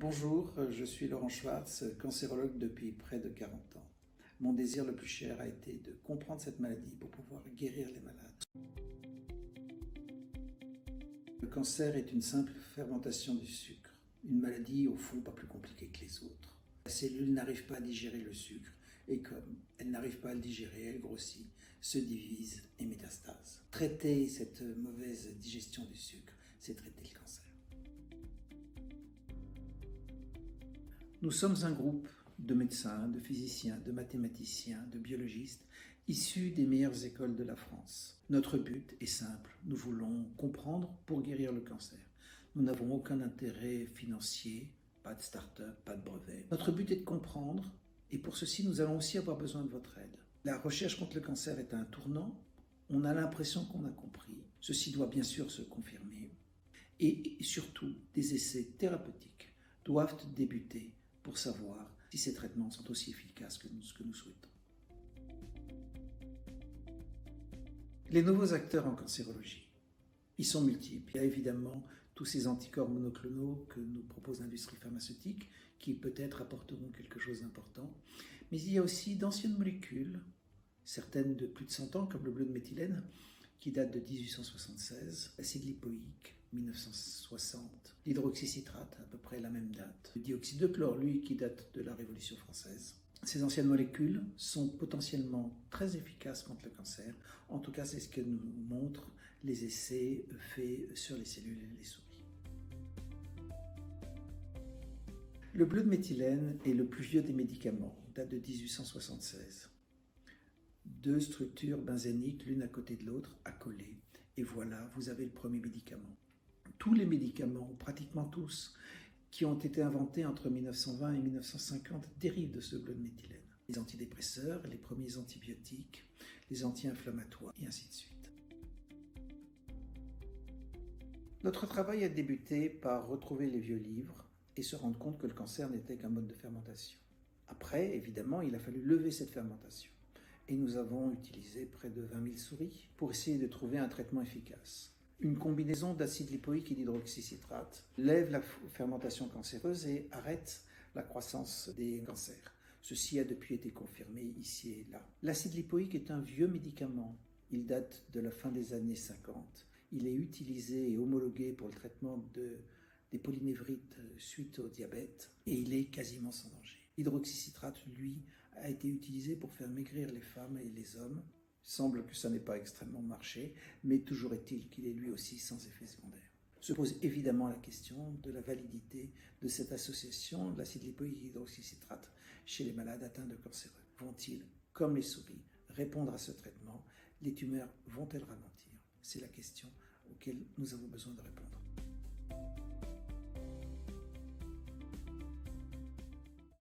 Bonjour, je suis Laurent Schwartz, cancérologue depuis près de 40 ans. Mon désir le plus cher a été de comprendre cette maladie pour pouvoir guérir les malades. Le cancer est une simple fermentation du sucre, une maladie au fond pas plus compliquée que les autres. La cellule n'arrive pas à digérer le sucre et comme elle n'arrive pas à le digérer, elle grossit, se divise et métastase. Traiter cette mauvaise digestion du sucre, c'est traiter le cancer. Nous sommes un groupe de médecins, de physiciens, de mathématiciens, de biologistes, issus des meilleures écoles de la France. Notre but est simple, nous voulons comprendre pour guérir le cancer. Nous n'avons aucun intérêt financier, pas de start-up, pas de brevet. Notre but est de comprendre, et pour ceci nous allons aussi avoir besoin de votre aide. La recherche contre le cancer est à un tournant, on a l'impression qu'on a compris. Ceci doit bien sûr se confirmer, et surtout des essais thérapeutiques doivent débuter pour savoir si ces traitements sont aussi efficaces que ce que nous souhaitons. Les nouveaux acteurs en cancérologie, ils sont multiples. Il y a évidemment tous ces anticorps monoclonaux que nous propose l'industrie pharmaceutique, qui peut-être apporteront quelque chose d'important. Mais il y a aussi d'anciennes molécules, certaines de plus de 100 ans, comme le bleu de méthylène, qui date de 1876, l'acide lipoïque, 1960, l'hydroxycitrate, à peu près la même date, le dioxyde de chlore, lui, qui date de la Révolution française. Ces anciennes molécules sont potentiellement très efficaces contre le cancer. En tout cas, c'est ce que nous montrent les essais faits sur les cellules et les souris. Le bleu de méthylène est le plus vieux des médicaments, date de 1876. Deux structures benzéniques, l'une à côté de l'autre, accolées. Et voilà, vous avez le premier médicament. Tous les médicaments, pratiquement tous, qui ont été inventés entre 1920 et 1950 dérivent de ce bleu de méthylène. Les antidépresseurs, les premiers antibiotiques, les anti-inflammatoires, et ainsi de suite. Notre travail a débuté par retrouver les vieux livres et se rendre compte que le cancer n'était qu'un mode de fermentation. Après, évidemment, il a fallu lever cette fermentation. Et nous avons utilisé près de 20 000 souris pour essayer de trouver un traitement efficace. Une combinaison d'acide lipoïque et d'hydroxycitrate lève la fermentation cancéreuse et arrête la croissance des cancers. Ceci a depuis été confirmé ici et là. L'acide lipoïque est un vieux médicament. Il date de la fin des années 50. Il est utilisé et homologué pour le traitement des polynévrites suite au diabète et il est quasiment sans danger. L'hydroxycitrate, lui, a été utilisé pour faire maigrir les femmes et les hommes. Il semble que ça n'ait pas extrêmement marché, mais toujours est-il qu'il est lui aussi sans effet secondaire. Se pose évidemment la question de la validité de cette association de l'acide lipoïque et l'hydroxycitrate chez les malades atteints de cancéreux. Vont-ils, comme les souris, répondre à ce traitement? Les tumeurs vont-elles ralentir? C'est la question auquel nous avons besoin de répondre.